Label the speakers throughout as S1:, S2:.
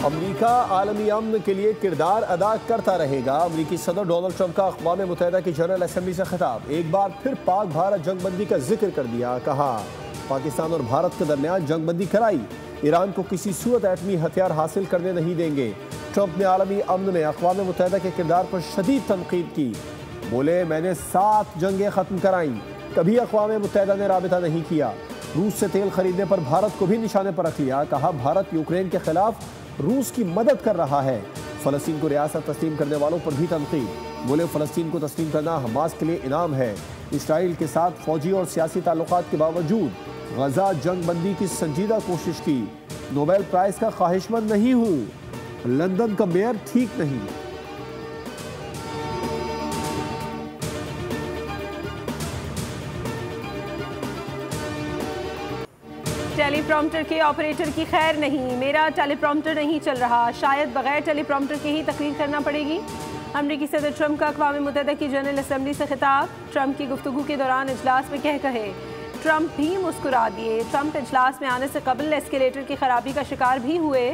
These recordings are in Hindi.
S1: अमरीका आलमी अमन के लिए किरदार अदा करता रहेगा। अमरीकी सदर डोनाल्ड ट्रंप का अक़वाम मुत्तहिदा की जनरल असम्बली से खिताब। एक बार फिर पाक भारत जंगबंदी का जिक्र कर दिया। कहा पाकिस्तान और भारत के दरमियान जंगबंदी कराई, ईरान को किसी सूरत एटमी हथियार हासिल करने नहीं देंगे। ट्रंप ने आलमी अमन में अक़वाम मुत्तहिदा के किरदार पर शदीद तनकीद की। बोले मैंने 7 जंगें ख़त्म कराई, कभी अक़वाम मुत्तहिदा ने राबिता नहीं किया। रूस से तेल खरीदने पर भारत को भी निशाने पर रख लिया। कहा भारत यूक्रेन के खिलाफ रूस की मदद कर रहा है। फ़लस्तीन को रियासत तस्लीम करने वालों पर भी तनकीद। बोले फ़लस्तीन को तस्लीम करना हमास के लिए इनाम है। इसराइल के साथ फौजी और सियासी ताल्लुकात के बावजूद गजा जंगबंदी की संजीदा कोशिश की। नोबेल प्राइज़ का ख्वाहिशमंद नहीं हूँ, लंदन का मेयर ठीक नहीं।
S2: टेलीप्रॉम्प्टर के ऑपरेटर की खैर नहीं, मेरा टेलीप्रॉम्प्टर नहीं चल रहा, शायद बगैर टेलीप्रॉम्प्टर के ही तकरीर करना पड़ेगी। अमरीकी सदर ट्रंप का अक़वाम मुत्तहिदा की जनरल असम्बली से खिताब। ट्रंप की गुफ्तगू के दौरान इजलास में कहे ट्रंप भी मुस्कुरा दिए। ट्रंप इजलास में आने से कबल एस्केलेटर की खराबी का शिकार भी हुए।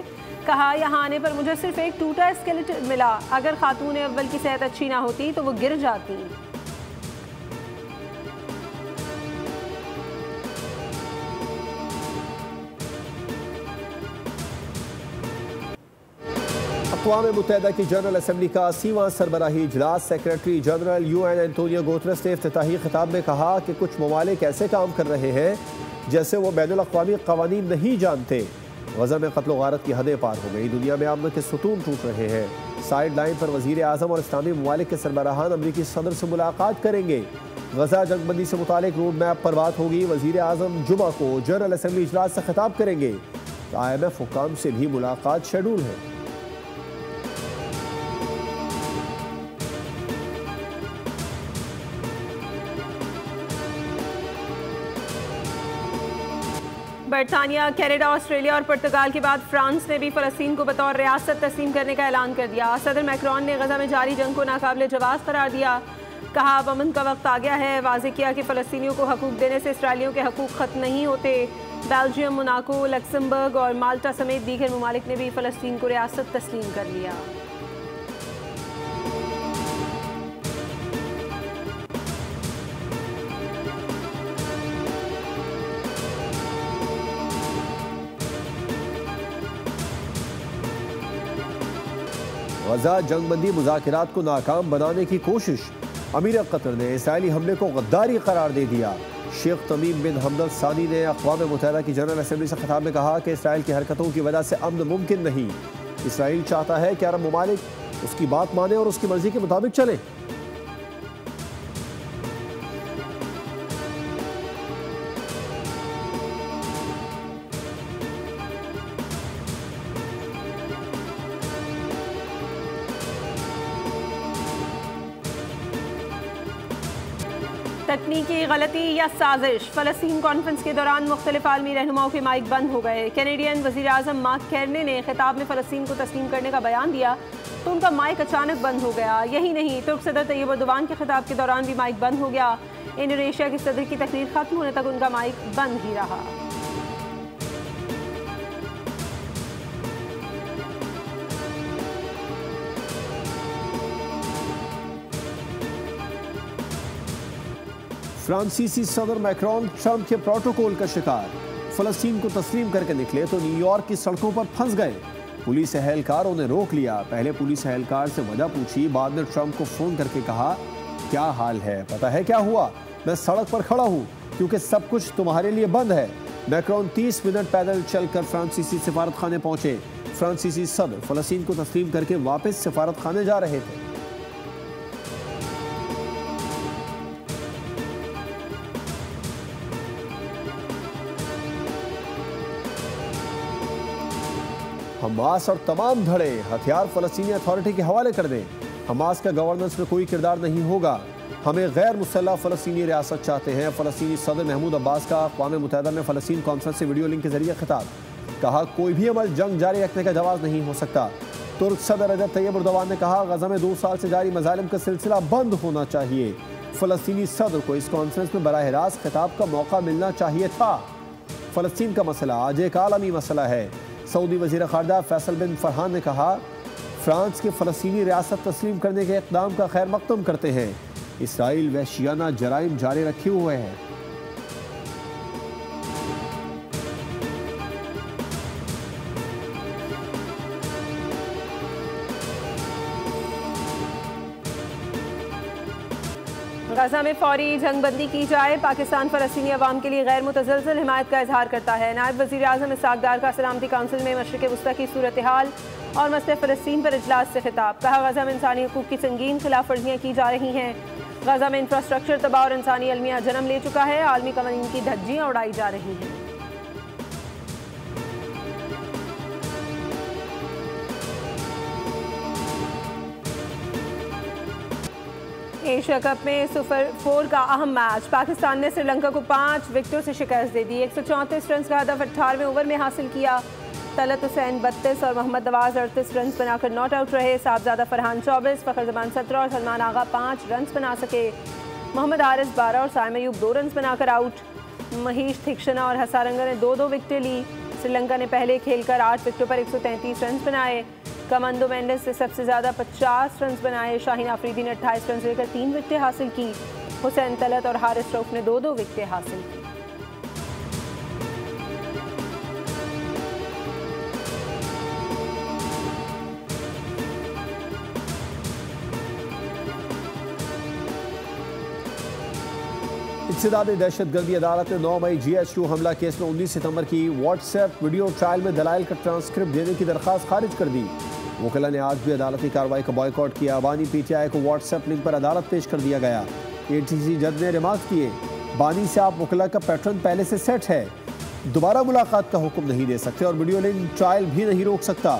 S2: कहा यहाँ आने पर मुझे सिर्फ एक टूटा एस्केलेटर मिला, अगर खातून अव्वल की सेहत अच्छी ना होती तो वो गिर जाती।
S1: अक़वाम मुत्तहिदा की जनरल असम्बली का 80वां सरबराही इजलास। Secretary general UN Antonio Guterres ने इफ्तिताही खिताब में कहा कि कुछ ममालिक ऐसे काम कर रहे हैं जैसे वो बैनुल-अक़वामी क़वानीन नहीं जानते। गज़ा में क़त्ल गारत की हदें पार हो गई, दुनिया में अमन के सुतून टूट रहे हैं। साइड लाइन पर वज़ीर आज़म और इस्लामी ममालिक के सरबराहान अमरीकी सदर से मुलाकात करेंगे। गज़ा जंगबंदी से मुतालिक रोड मैप पर बात होगी। वज़ीर आज़म जुमा को जनरल असम्बली इजलास से खिताब करेंगे। IMF हुक्काम से भी मुलाकात शेड्यूल है।
S2: बरतानिया, कनाडा, ऑस्ट्रेलिया और पुर्तगाल के बाद फ्रांस ने भी फ़लस्तीन को बतौर रियासत तस्लीम करने का ऐलान कर दिया। सदर मैक्रोन ने गज़ा में जारी जंग को नाकाबिले जवाज़ करार दिया। कहा अब अमन का वक्त आ गया है। वाज़ेह किया कि फ़लस्तीनियों को हकूक़ देने से इसराइलियों के हकूक़ ख़त्म नहीं होते। बेल्जियम, मोनाको, लक्समबर्ग और माल्टा समेत दीगर ममालिक ने भी फ़लस्तीन को रियासत तस्लीम कर लिया।
S1: गजा जंगबंदी मुज़ाकरात को नाकाम बनाने की कोशिश। अमीर कतर ने इसराइली हमले को गद्दारी करार दे दिया। शेख तमीम बिन हमद अल सानी ने अक़वाम मुत्तहिदा की जनरल असम्बली से खिताब में कहा कि इसराइल की हरकतों की वजह से अमन मुमकिन नहीं। इसराइल चाहता है कि अरब ममालिक उसकी बात माने और उसकी मर्जी के मुताबिक चले।
S2: तकनीकी गलती या साजिश। फ़लस्तीन कॉन्फ्रेंस के दौरान मुख्तलिफ आलमी रहनुमाओं के माइक बंद हो गए। कैनेडियन वज़ीर आज़म मार्क कार्नी ने खिताब में फ़लस्तीन को तस्लीम करने का बयान दिया तो उनका माइक अचानक बंद हो गया। यही नहीं, तुर्क सदर तैयब एर्दोगान के खिताब के दौरान भी माइक बंद हो गया। इंडोनेशिया के सदर की तकरीर ख़त्म होने तक उनका माइक बंद ही रहा।
S1: फ्रांसीसी सदर मैक्रोन ट्रंप के प्रोटोकॉल का शिकार। फ़लस्तीन को तस्लीम करके निकले तो न्यूयॉर्क की सड़कों पर फंस गए। पुलिस एहलकारों ने रोक लिया। पहले पुलिस एहलकार से वजह पूछी, बाद में ट्रंप को फ़ोन करके कहा क्या हाल है, पता है क्या हुआ, मैं सड़क पर खड़ा हूँ क्योंकि सब कुछ तुम्हारे लिए बंद है। मैक्रोन 30 मिनट पैदल चलकर फ्रांसीसी सफारत खाने पहुंचे। फ्रांसीसी सदर फ़लस्तीन को तस्लीम करके वापस सफारत खाने जा रहे थे। हमास और तमाम धड़े हथियार फ़लस्तीनी अथॉरिटी के हवाले कर दें। हमास का गवर्नेंस में कोई किरदार नहीं होगा। हमें गैर मुसल्लह फ़लस्तीनी रियासत चाहते हैं। फ़लस्तीनी सदर महमूद अब्बास का अक़वाम मुत्तहिदा में फ़लस्तीन कॉन्फ्रेंस से वीडियो लिंक के जरिए खिताब। कहा कोई भी अमल जंग जारी रखने का जवाब नहीं हो सकता। तुर्क सदर रजब तैयब एर्दोगान ने कहा गजा में 2 साल से जारी मज़ालिम का सिलसिला बंद होना चाहिए। फ़लस्तीनी सदर को इस कॉन्फ्रेंस में बराह रास्त खिताब का मौका मिलना चाहिए था। फ़लस्तीन का मसला आज एक आलमी मसला है। सऊदी वज़ीर ख़ारजा फैसल बिन फरहान ने कहा, फ्रांस के फ़लस्तीनी रियासत तस्लीम करने के इक़दाम का खैर मक़दम करते हैं। इसराइल वहशियाना जराइम जारी रखे हुए हैं।
S2: गजा में फौरी जंगबंदी की जाए, पाकिस्तान फ़लस्तीनी अवाम के लिए गैर मुतज़लज़ल हिमायत का इजहार करता है। नायब वज़ीर आज़म इसहाक़ डार का सलामती काउंसिल में मशरिक़ वस्ता की सूरत हाल और मसले फ़लस्तीन पर इजलास से खिताब। कहा, गजा में इंसानी हकूक़ की संगीन खिलाफ वर्जियाँ की जा रही हैं। गजा में इंफ्रास्ट्रक्चर तबाह और इंसानी अलमिया जन्म ले चुका है। आलमी कवानीन की धज्जियाँ उड़ाई जा रही हैं। एशिया कप में सुपर 4 का अहम मैच, पाकिस्तान ने श्रीलंका को 5 विकेटों से शिकस्त दे दी। 134 रन का हदफ 18वें ओवर में हासिल किया। तलत हुसैन 32 और मोहम्मद नवाज 38 रन बनाकर नॉट आउट रहे। साहबजादा फरहान 24, फ़खर जमान 17 और सलमान आगा 5 रन बना सके। मोहम्मद हारिस 12 और साइम अयूब 2 रन बनाकर आउट। महीश थिक्शना और हसारंगा ने 2-2 विकेटें ली। श्रीलंका ने पहले खेलकर 8 विकेटों पर 133 रन बनाए। कमांडो मेंडिस से सबसे ज़्यादा 50 रन बनाए। शाहीन आफरीदी ने 28 रन लेकर 3 विकेटें हासिल की। हुसैन तलत और हारिस रऊफ ने 2-2 विकेटें हासिल की।
S1: इंसदादी दहशतगर्दी अदालत ने 9 मई GH2 हमला केस में 19 सितंबर की व्हाट्सएप वीडियो ट्रायल में दलाइल का ट्रांसक्रिप्ट देने की दरख्वास्त खारिज कर दी। वकीला ने आज भी अदालती कार्रवाई का बॉयकॉट किया। बानी PTI को व्हाट्सएप लिंक पर अदालत पेश कर दिया गया। ATC जज ने रिमार्क किए, बानी से आप वकीला का पैटर्न पहले से सेट है, दोबारा मुलाकात का हुक्म नहीं दे सकते और वीडियो लिंक ट्रायल भी नहीं रोक सकता।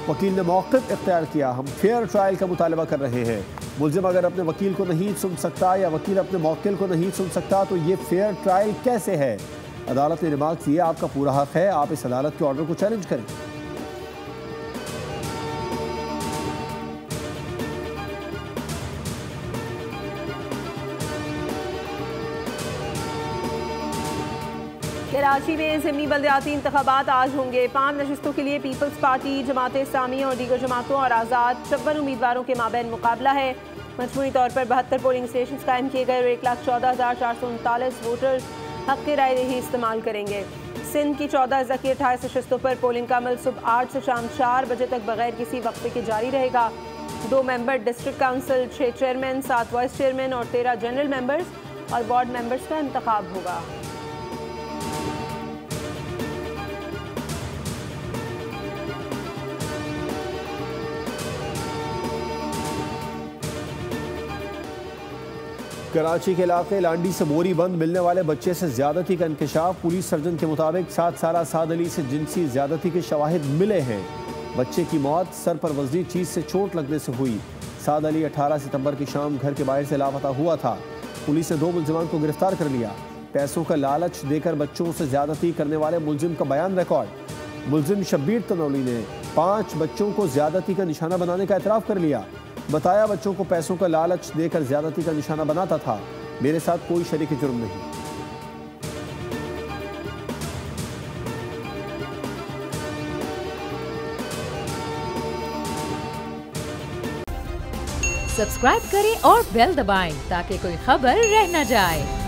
S1: वकील ने मौक़िफ़ इख्तियार किया, हम फेयर ट्रायल का मुतालबा कर रहे हैं। मुलजिम अगर अपने वकील को नहीं सुन सकता या वकील अपने मौक्किल को नहीं सुन सकता तो ये फेयर ट्रायल कैसे है। अदालत ने रिमार्क किए, आपका पूरा हक है, आप इस अदालत के ऑर्डर को चैलेंज करें।
S2: कराची में ज़िमनी बल्दियाती इंतखाबात आज होंगे। 5 नशिस्तों के लिए पीपल्स पार्टी, जमात इस्लामी और दीगर जमातों और आज़ाद 56 उम्मीदवारों के माबैन मुकाबला है। मजमूई तौर पर 72 पोलिंग स्टेशन कायम किए गए और 1,14,439 वोटर हक़ की राय दही इस्तेमाल करेंगे। सिंध की 14 अज़ा की 28 नशिस्तों पर पोलिंग का अमल सुबह 8 से शाम 4 बजे तक बगैर किसी वक्फे के जारी रहेगा। 2 member district council, 6 chairman, 7 vice chairman और 13 जनरल मेंबर्स और वार्ड मेंबर्स का इंतखाब होगा।
S1: कराची के इलाके लांडी से बोरी बंद मिलने वाले बच्चे से ज्यादती का इंकशाफ। पुलिस सर्जन के मुताबिक 7 साला साद अली से जिनसी ज्यादती के शवाहिद मिले हैं। बच्चे की मौत सर पर वजनी चीज से चोट लगने से हुई। साद अली 18 सितंबर की शाम घर के बाहर से लापता हुआ था। पुलिस ने 2 मुलजिमान को गिरफ्तार कर लिया। पैसों का लालच देकर बच्चों से ज्यादती करने वाले मुलजिम का बयान रिकॉर्ड। मुलजिम शब्बीर तनौली ने 5 बच्चों को ज्यादती का निशाना बनाने का एतराफ़ कर लिया। बताया, बच्चों को पैसों का लालच देकर ज्यादती का निशाना बनाता था, मेरे साथ कोई शरीक जुर्म नहीं।
S3: सब्सक्राइब करें और बेल दबाएं ताकि कोई खबर रह न जाए।